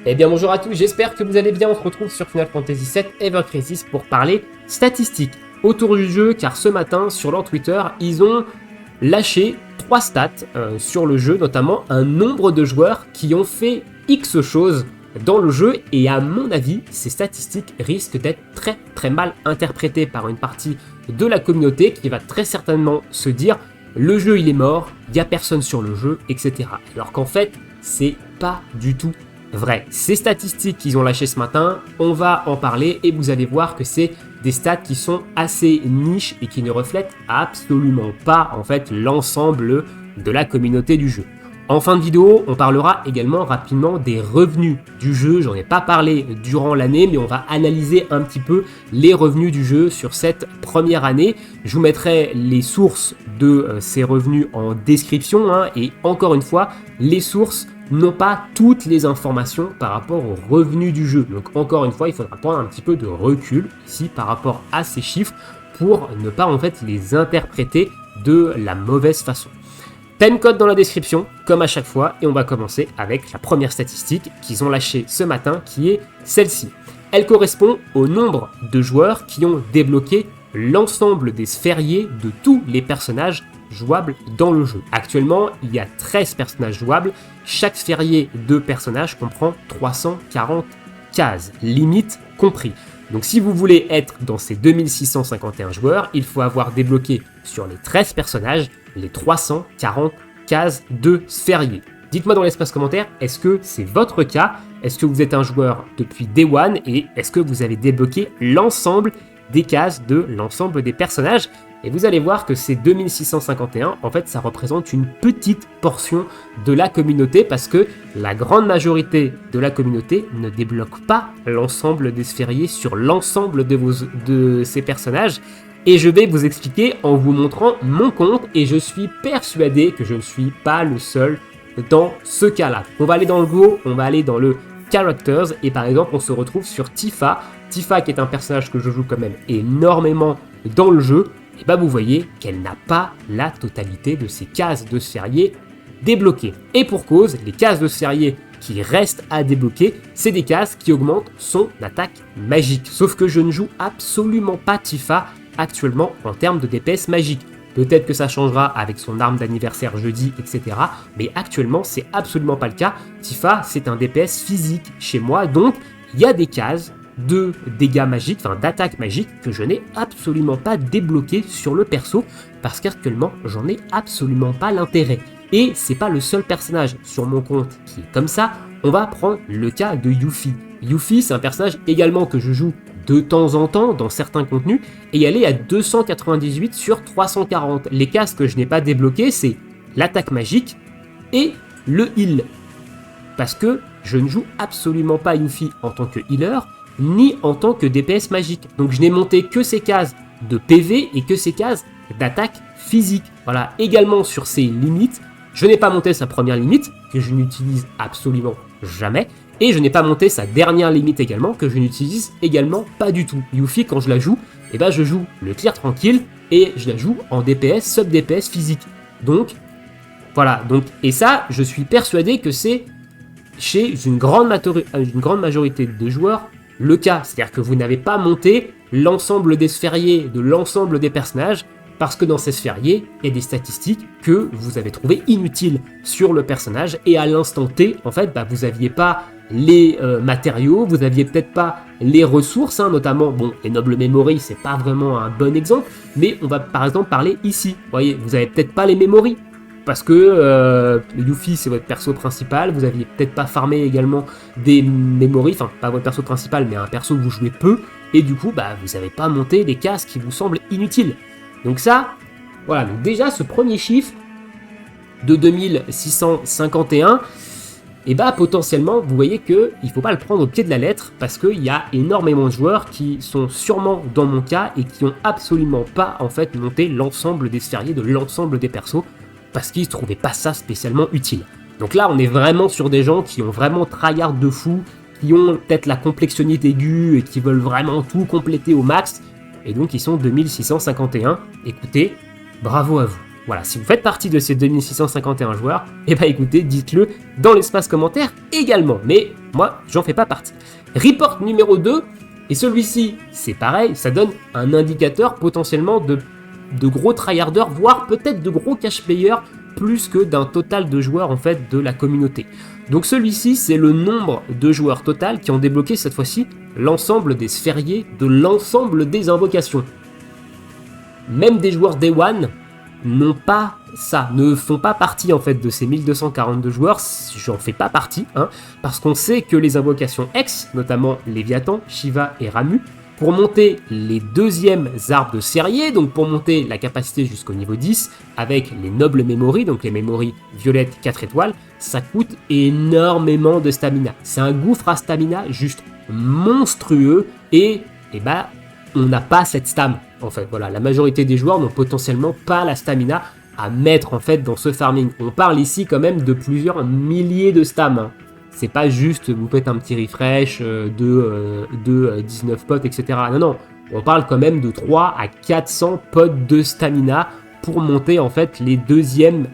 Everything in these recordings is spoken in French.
Eh bien bonjour à tous, j'espère que vous allez bien, on se retrouve sur Final Fantasy VII Ever Crisis pour parler statistiques autour du jeu, car ce matin sur leur Twitter, ils ont lâché 3 stats sur le jeu, notamment un nombre de joueurs qui ont fait X choses dans le jeu, et à mon avis, ces statistiques risquent d'être très mal interprétées par une partie de la communauté qui va très certainement se dire le jeu il est mort, il n'y a personne sur le jeu, etc. Alors qu'en fait, c'est pas du tout vrai. Ces statistiques qu'ils ont lâchées ce matin, on va en parler et vous allez voir que c'est des stats qui sont assez niches et qui ne reflètent absolument pas en fait l'ensemble de la communauté du jeu. En fin de vidéo, on parlera également rapidement des revenus du jeu. J'en ai pas parlé durant l'année, mais on va analyser un petit peu les revenus du jeu sur cette première année. Je vous mettrai les sources de ces revenus en description, et encore une fois, les sources n'ont pas toutes les informations par rapport aux revenus du jeu. Donc encore une fois, il faudra prendre un petit peu de recul ici par rapport à ces chiffres pour ne pas en fait les interpréter de la mauvaise façon. Timecode dans la description, comme à chaque fois, et on va commencer avec la première statistique qu'ils ont lâchée ce matin, qui est celle-ci. Elle correspond au nombre de joueurs qui ont débloqué l'ensemble des sphériés de tous les personnages jouables dans le jeu. Actuellement, il y a 13 personnages jouables, chaque sphérié de personnages comprend 340 cases, limite compris. Donc si vous voulez être dans ces 2651 joueurs, il faut avoir débloqué sur les 13 personnages les 340 cases de sphériés. Dites-moi dans l'espace commentaire, est-ce que c'est votre cas? Est-ce que vous êtes un joueur depuis Day One et est-ce que vous avez débloqué l'ensemble des cases de l'ensemble des personnages? Et vous allez voir que ces 2651, en fait, ça représente une petite portion de la communauté parce que la grande majorité de la communauté ne débloque pas l'ensemble des sphériés sur l'ensemble de ces personnages. Et je vais vous expliquer en vous montrant mon compte et je suis persuadé que je ne suis pas le seul dans ce cas-là. On va aller dans le Go, on va aller dans le Characters et par exemple on se retrouve sur Tifa. Tifa qui est un personnage que je joue quand même énormément dans le jeu. Et bah vous voyez qu'elle n'a pas la totalité de ses cases de sphériés débloquées. Et pour cause, les cases de sphériés qui restent à débloquer, c'est des cases qui augmentent son attaque magique. Sauf que je ne joue absolument pas Tifa actuellement en termes de DPS magique. Peut-être que ça changera avec son arme d'anniversaire jeudi, etc. Mais actuellement, c'est absolument pas le cas. Tifa, c'est un DPS physique chez moi, donc il y a des cases de dégâts magiques, enfin d'attaque magique que je n'ai absolument pas débloqué sur le perso parce qu'actuellement j'en ai absolument pas l'intérêt. Et c'est pas le seul personnage sur mon compte qui est comme ça. On va prendre le cas de Yuffie. Yuffie, c'est un personnage également que je joue de temps en temps dans certains contenus et elle est à 298 sur 340. Les cases que je n'ai pas débloquées, c'est l'attaque magique et le heal. Parce que je ne joue absolument pas Yuffie en tant que healer ni en tant que DPS magique. Donc je n'ai monté que ces cases de PV et que ces cases d'attaque physique. Voilà, également sur ses limites, je n'ai pas monté sa première limite, que je n'utilise absolument jamais, et je n'ai pas monté sa dernière limite également, que je n'utilise également pas du tout. Yuffie, quand je la joue, je joue le clear tranquille, et je la joue en DPS, sub-DPS physique. Donc, voilà, et ça, je suis persuadé que c'est chez une grande majorité de joueurs le cas, c'est-à-dire que vous n'avez pas monté l'ensemble des sphériés de l'ensemble des personnages parce que dans ces sphériés, il y a des statistiques que vous avez trouvées inutiles sur le personnage et à l'instant T, en fait, vous n'aviez pas les matériaux, vous n'aviez peut-être pas les ressources, notamment, les Noble Memory, c'est pas vraiment un bon exemple, mais on va par exemple parler ici. Vous voyez, vous n'avez peut-être pas les Memory. Parce que Yuffie c'est votre perso principal, vous aviez peut-être pas farmé également des memories, enfin pas votre perso principal mais un perso que vous jouez peu, et du coup vous n'avez pas monté des cases qui vous semblent inutiles. Donc ça, voilà, donc déjà ce premier chiffre de 2651, potentiellement vous voyez qu'il ne faut pas le prendre au pied de la lettre parce qu'il y a énormément de joueurs qui sont sûrement dans mon cas et qui n'ont absolument pas en fait monté l'ensemble des sphériés de l'ensemble des persos, parce qu'ils ne trouvaient pas ça spécialement utile. Donc là, on est vraiment sur des gens qui ont vraiment tryhard de fou, qui ont peut-être la complexionnite aiguë et qui veulent vraiment tout compléter au max, et donc ils sont 2651. Écoutez, bravo à vous. Voilà, si vous faites partie de ces 2651 joueurs, eh ben écoutez, dites-le dans l'espace commentaire également. Mais moi, j'en fais pas partie. Report numéro 2, et celui-ci, c'est pareil, ça donne un indicateur potentiellement de gros tryharders, voire peut-être de gros cash players, plus que d'un total de joueurs en fait de la communauté. Donc celui-ci, c'est le nombre de joueurs total qui ont débloqué cette fois-ci l'ensemble des sphériés de l'ensemble des invocations. Même des joueurs Day One n'ont pas ça, ne font pas partie en fait de ces 1242 joueurs, j'en fais pas partie, parce qu'on sait que les invocations X, notamment Léviathan, Shiva et Ramu, pour monter les deuxièmes arbres de Sérier, donc pour monter la capacité jusqu'au niveau 10, avec les nobles memories, donc les memories violettes 4 étoiles, ça coûte énormément de stamina. C'est un gouffre à stamina juste monstrueux, et bah, on n'a pas cette stam, en fait. Voilà, la majorité des joueurs n'ont potentiellement pas la stamina à mettre, en fait, dans ce farming. On parle ici quand même de plusieurs milliers de stam, C'est pas juste vous faites un petit refresh de 19 potes, etc. Non, on parle quand même de 3 à 400 potes de stamina pour monter en fait les deuxièmes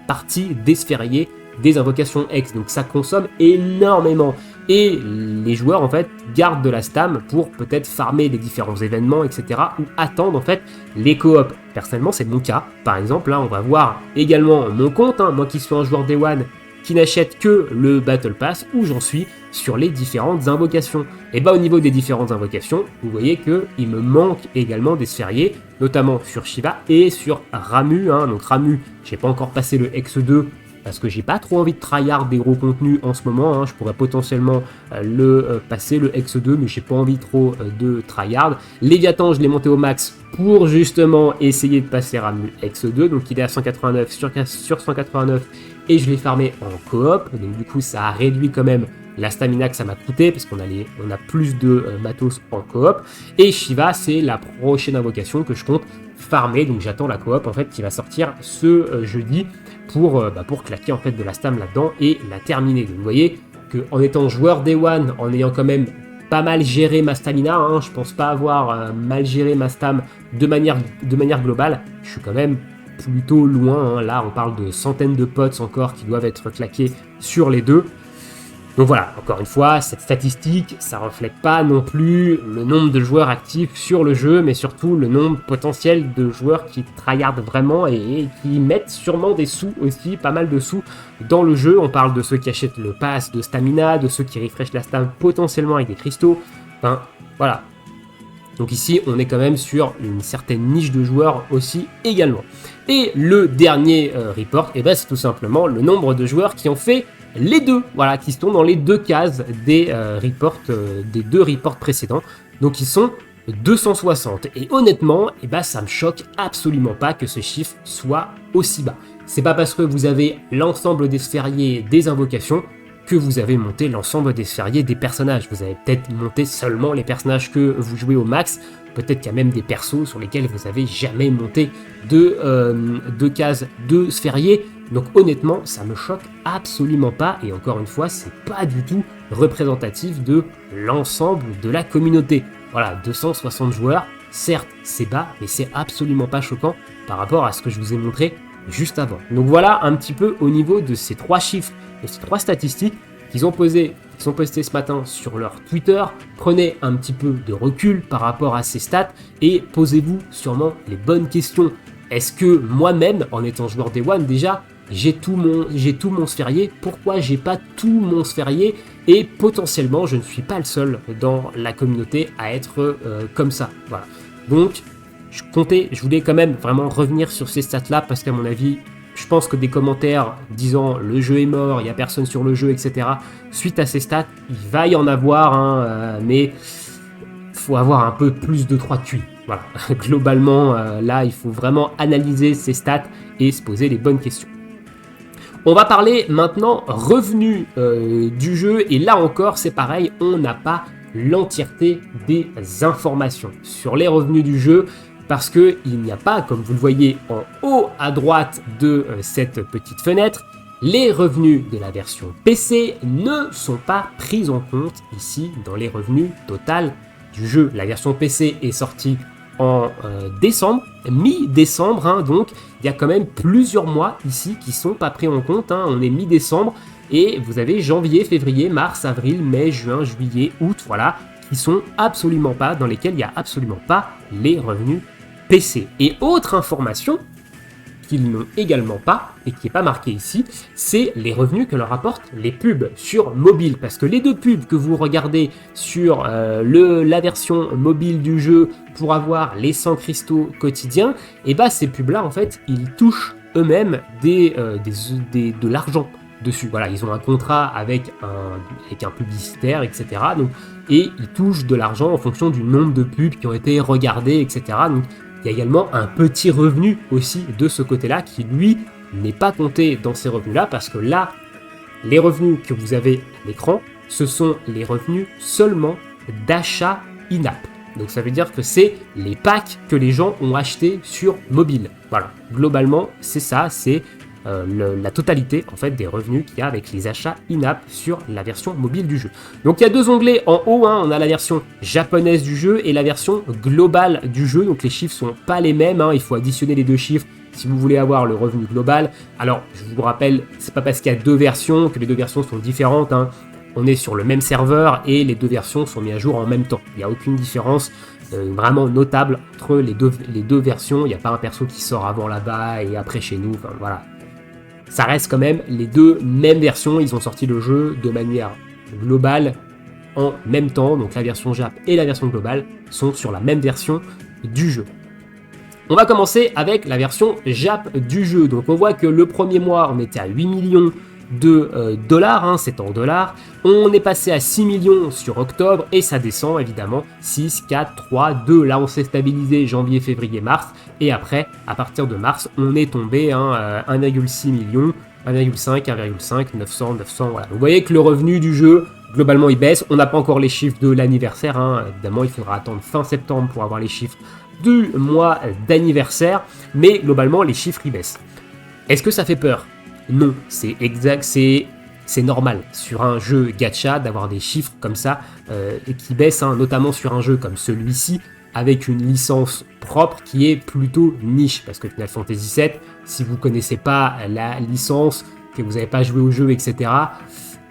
parties des sphériés des invocations X. Donc ça consomme énormément. Et les joueurs en fait gardent de la stam pour peut-être farmer les différents événements, etc. ou attendre en fait les coops. Personnellement, c'est mon cas. Par exemple, là, on va voir également mon compte. Moi qui suis un joueur Day One, qui n'achète que le Battle Pass, où j'en suis sur les différentes invocations. Et bah au niveau des différentes invocations, vous voyez qu'il me manque également des sphériés, notamment sur Shiva et sur Ramu. Donc Ramu, j'ai pas encore passé le X2, parce que j'ai pas trop envie de tryhard des gros contenus en ce moment. Je pourrais potentiellement passer le X2, mais j'ai pas envie trop de tryhard. Léviathan, je l'ai monté au max pour justement essayer de passer Ramu X2, donc il est à 189 sur 189, et je l'ai farmé en coop, donc du coup ça a réduit quand même la stamina que ça m'a coûté, parce qu'on a plus de matos en coop. Et Shiva, c'est la prochaine invocation que je compte farmer, donc j'attends la coop en fait qui va sortir ce jeudi pour claquer en fait de la stam là-dedans et la terminer. Donc vous voyez qu'en étant joueur Day One, en ayant quand même pas mal géré ma stamina, je pense pas avoir mal géré ma stam de manière globale, je suis quand même plutôt loin. Là on parle de centaines de potes encore qui doivent être claqués sur les deux. Donc voilà, encore une fois, cette statistique, ça reflète pas non plus le nombre de joueurs actifs sur le jeu, mais surtout le nombre potentiel de joueurs qui tryhardent vraiment et qui mettent sûrement des sous aussi, pas mal de sous dans le jeu. On parle de ceux qui achètent le pass de stamina, de ceux qui refreshent la stam potentiellement avec des cristaux. Enfin, voilà. Donc ici, on est quand même sur une certaine niche de joueurs aussi également. Et le dernier report, c'est tout simplement le nombre de joueurs qui ont fait les deux, voilà, qui sont dans les deux cases des des deux reports précédents. Donc ils sont 260. Et honnêtement, ça me choque absolument pas que ce chiffre soit aussi bas. C'est pas parce que vous avez l'ensemble des sphériés des invocations que vous avez monté l'ensemble des sphériés des personnages. Vous avez peut-être monté seulement les personnages que vous jouez au max. Peut-être qu'il y a même des persos sur lesquels vous n'avez jamais monté de cases de sphériés. Donc honnêtement, ça me choque absolument pas. Et encore une fois, c'est pas du tout représentatif de l'ensemble de la communauté. Voilà, 260 joueurs, certes c'est bas, mais c'est absolument pas choquant par rapport à ce que je vous ai montré juste avant. Donc voilà un petit peu au niveau de ces trois chiffres, de ces trois statistiques qu'ils ont posées, qui sont postées ce matin sur leur Twitter. Prenez un petit peu de recul par rapport à ces stats et posez-vous sûrement les bonnes questions. Est-ce que moi-même, en étant joueur Day One déjà, j'ai tout mon sphérié? Pourquoi j'ai pas tout mon sphérié? Et potentiellement, je ne suis pas le seul dans la communauté à être comme ça. Voilà. Donc, je voulais quand même vraiment revenir sur ces stats-là parce qu'à mon avis, je pense que des commentaires disant le jeu est mort, il n'y a personne sur le jeu, etc. Suite à ces stats, il va y en avoir, mais faut avoir un peu plus de 3 de QI. Voilà. Globalement, là, il faut vraiment analyser ces stats et se poser les bonnes questions. On va parler maintenant revenus du jeu, et là encore, c'est pareil, on n'a pas l'entièreté des informations sur les revenus du jeu, parce qu'il n'y a pas, comme vous le voyez en haut à droite de cette petite fenêtre, les revenus de la version PC ne sont pas pris en compte ici dans les revenus total du jeu. La version PC est sortie en décembre, mi-décembre, hein, donc il y a quand même plusieurs mois ici qui sont pas pris en compte, hein, on est mi-décembre, et vous avez janvier, février, mars, avril, mai, juin, juillet, août, voilà, qui sont absolument pas, dans lesquels il n'y a absolument pas les revenus PC. Et autre information qu'ils n'ont également pas, et qui n'est pas marqué ici, c'est les revenus que leur apportent les pubs sur mobile. Parce que les deux pubs que vous regardez sur la version mobile du jeu pour avoir les 100 cristaux quotidiens, et bah ces pubs-là, en fait, ils touchent eux-mêmes de l'argent dessus. Voilà, ils ont un contrat avec un publicitaire, etc. Donc, et ils touchent de l'argent en fonction du nombre de pubs qui ont été regardées, etc. Donc, il y a également un petit revenu aussi de ce côté-là qui, lui, n'est pas compté dans ces revenus-là parce que là, les revenus que vous avez à l'écran, ce sont les revenus seulement d'achat in-app. Donc ça veut dire que c'est les packs que les gens ont achetés sur mobile. Voilà, globalement, c'est ça, c'est la totalité en fait des revenus qu'il y a avec les achats in-app sur la version mobile du jeu. Donc il y a deux onglets en haut, hein, on a la version japonaise du jeu et la version globale du jeu, donc les chiffres sont pas les mêmes, hein, il faut additionner les deux chiffres si vous voulez avoir le revenu global. Alors je vous rappelle, c'est pas parce qu'il y a deux versions que les deux versions sont différentes, hein. On est sur le même serveur et les deux versions sont mises à jour en même temps, il n'y a aucune différence vraiment notable entre les deux versions, il n'y a pas un perso qui sort avant là-bas et après chez nous, enfin voilà. Ça reste quand même les deux mêmes versions, ils ont sorti le jeu de manière globale en même temps, donc la version Jap et la version globale sont sur la même version du jeu. On va commencer avec la version Jap du jeu, donc on voit que le premier mois on était à 8 millions de dollars, hein, c'est en dollars, on est passé à 6 millions sur octobre et ça descend évidemment 6, 4, 3, 2, là on s'est stabilisé janvier, février, mars et après à partir de mars on est tombé à 1,6 million, 1,5, 1,5, 900, voilà. Vous voyez que le revenu du jeu globalement il baisse, on n'a pas encore les chiffres de l'anniversaire, hein. Évidemment il faudra attendre fin septembre pour avoir les chiffres du mois d'anniversaire, mais globalement les chiffres ils baissent. Est-ce que ça fait peur ? Non, c'est exact, c'est normal sur un jeu gacha d'avoir des chiffres comme ça qui baissent, hein, notamment sur un jeu comme celui-ci avec une licence propre qui est plutôt niche, parce que Final Fantasy VII, si vous connaissez pas la licence, que vous n'avez pas joué au jeu, etc.,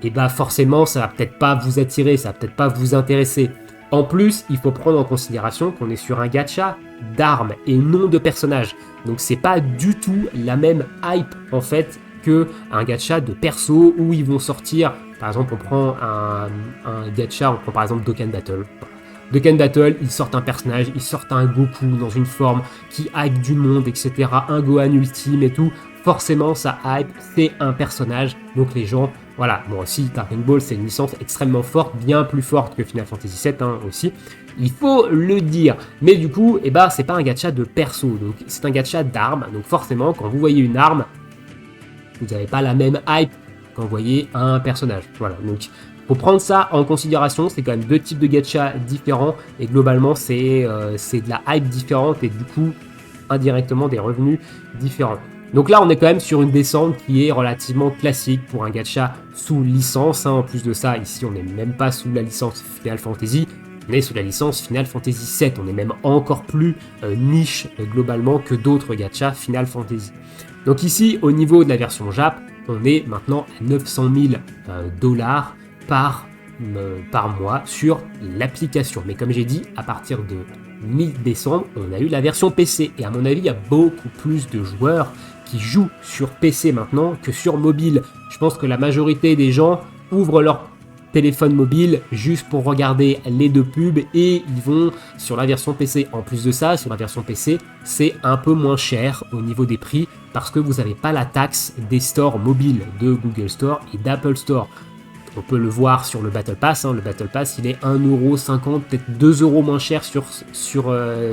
et bah forcément ça va peut-être pas vous attirer, ça va peut-être pas vous intéresser. En plus, il faut prendre en considération qu'on est sur un gacha d'armes et non de personnages, donc c'est pas du tout la même hype en fait que un gacha de perso où ils vont sortir, par exemple on prend un gacha, on prend par exemple Dokkan Battle. Dokkan Battle, ils sortent un personnage, ils sortent un Goku dans une forme qui hype du monde, etc. Un Gohan ultime et tout. Forcément, ça hype, c'est un personnage. Donc les gens, voilà. Bon, aussi, Dragon Ball, c'est une licence extrêmement forte, bien plus forte que Final Fantasy VII, hein, aussi. Il faut le dire. Mais du coup, eh ben, c'est pas un gacha de perso. Donc c'est un gacha d'armes. Donc forcément, quand vous voyez une arme, vous n'avez pas la même hype quand vous voyez un personnage. Voilà, donc faut prendre ça en considération, c'est quand même deux types de gacha différents, et globalement c'est de la hype différente, et du coup, indirectement des revenus différents. Donc là, on est quand même sur une descente qui est relativement classique pour un gacha sous licence, hein. En plus de ça, ici, on n'est même pas sous la licence Final Fantasy, on est sous la licence Final Fantasy VII, on est même encore plus niche globalement que d'autres gachas Final Fantasy. Donc ici, au niveau de la version Jap, on est maintenant à 900 000 dollars par mois sur l'application. Mais comme j'ai dit, à partir de mi-décembre, on a eu la version PC. Et à mon avis, il y a beaucoup plus de joueurs qui jouent sur PC maintenant que sur mobile. Je pense que la majorité des gens ouvrent leur téléphone mobile juste pour regarder les deux pubs et ils vont sur la version PC. En plus de ça, sur la version PC, c'est un peu moins cher au niveau des prix parce que vous n'avez pas la taxe des stores mobiles de Google Store et d'Apple Store. On peut le voir sur le Battle Pass, hein. Le Battle Pass il est 1,50€, peut-être 2€ moins cher sur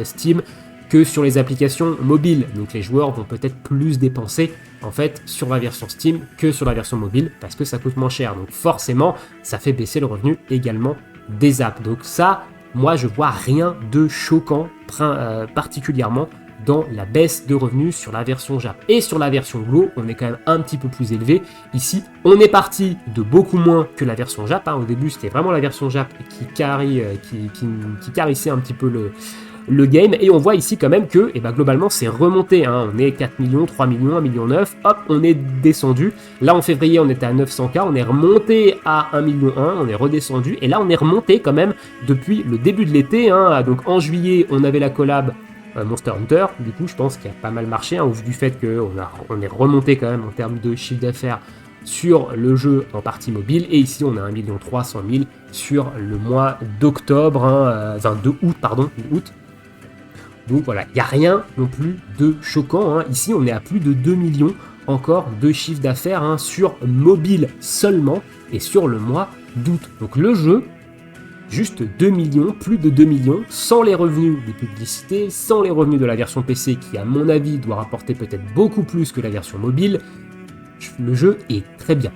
Steam que sur les applications mobiles. Donc les joueurs vont peut-être plus dépenser en fait sur la version Steam que sur la version mobile parce que ça coûte moins cher. Donc forcément, ça fait baisser le revenu également des apps. Donc ça, moi je vois rien de choquant particulièrement dans la baisse de revenus sur la version Jap. Et sur la version Glo, on est quand même un petit peu plus élevé. Ici, on est parti de beaucoup moins que la version Jap, hein. Au début, c'était vraiment la version Jap qui carissait un petit peu le game. Et on voit ici quand même que globalement c'est remonté, hein. On est 4 millions, 3 millions, 1,9 million, hop, on est descendu. Là en février on était à 900K, on est remonté à 1,1 million, on est redescendu. Et là on est remonté quand même depuis le début de l'été, hein. Donc en juillet on avait la collab Monster Hunter, du coup je pense qu'il a pas mal marché, hein, au vu du fait qu'on est remonté quand même en termes de chiffre d'affaires sur le jeu en partie mobile, et ici on a 1,3 million sur le mois d'octobre, hein, de août. Donc voilà, il n'y a rien non plus de choquant, hein. Ici on est à plus de 2 millions encore de chiffre d'affaires, hein, sur mobile seulement, et sur le mois d'août. Donc le jeu, juste 2 millions, plus de 2 millions, sans les revenus des publicités, sans les revenus de la version PC qui, à mon avis, doit rapporter peut-être beaucoup plus que la version mobile. Le jeu est très bien.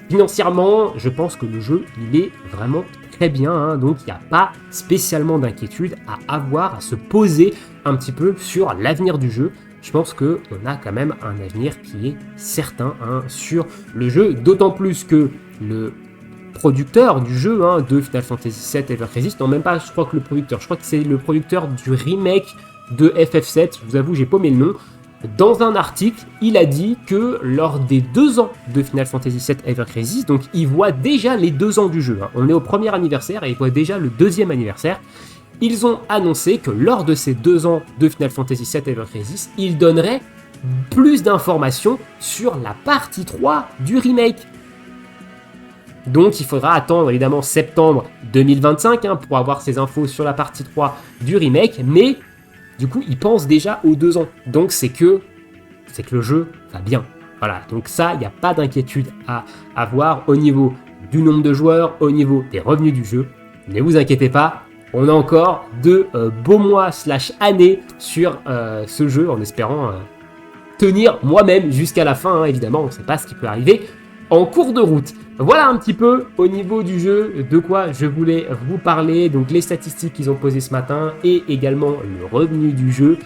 Financièrement, je pense que le jeu, il est vraiment très bien, hein, donc il n'y a pas spécialement d'inquiétude à avoir, à se poser un petit peu sur l'avenir du jeu. Je pense qu'on a quand même un avenir qui est certain, hein, sur le jeu, d'autant plus que le producteur du jeu, hein, de Final Fantasy VII Ever Crisis, non même pas, je crois que c'est le producteur du remake de FF7, je vous avoue j'ai paumé le nom. Dans un article, il a dit que lors des 2 ans de Final Fantasy VII Ever Crisis, donc il voit déjà les 2 ans du jeu, hein. On est au premier anniversaire et il voit déjà le 2e anniversaire. Ils ont annoncé que lors de ces 2 ans de Final Fantasy VII Ever Crisis, ils donneraient plus d'informations sur la partie 3 du remake. Donc il faudra attendre évidemment septembre 2025, hein, pour avoir ces infos sur la partie 3 du remake, mais du coup ils pensent déjà aux 2 ans, donc c'est que le jeu va bien. Voilà, donc ça, il n'y a pas d'inquiétude à avoir au niveau du nombre de joueurs, au niveau des revenus du jeu. Ne vous inquiétez pas, on a encore de beaux mois / années sur ce jeu, en espérant tenir moi-même jusqu'à la fin, hein. Évidemment, on ne sait pas ce qui peut arriver en cours de route. Voilà un petit peu au niveau du jeu de quoi je voulais vous parler, donc les statistiques qu'ils ont posées ce matin et également le revenu du jeu.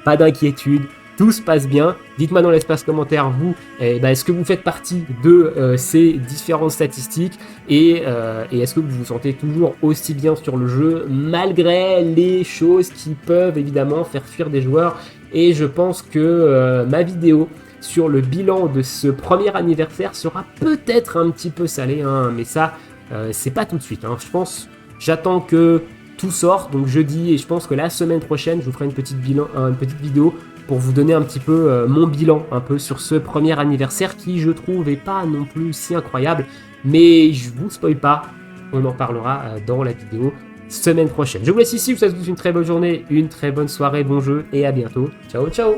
Pas d'inquiétude, tout se passe bien. Dites-moi dans l'espace commentaire, vous, est-ce que vous faites partie de ces différentes statistiques et est-ce que vous vous sentez toujours aussi bien sur le jeu malgré les choses qui peuvent évidemment faire fuir des joueurs. Et je pense que ma vidéo sur le bilan de ce premier anniversaire sera peut-être un petit peu salé, hein, mais ça, c'est pas tout de suite, hein. Je pense, j'attends que tout sorte, donc jeudi, et je pense que la semaine prochaine, je vous ferai une petite vidéo pour vous donner un petit peu mon bilan un peu sur ce premier anniversaire qui, je trouve, est pas non plus si incroyable, mais je vous spoil pas, on en parlera dans la vidéo semaine prochaine. Je vous laisse ici, je vous souhaite une très bonne journée, une très bonne soirée, bon jeu et à bientôt. Ciao, ciao!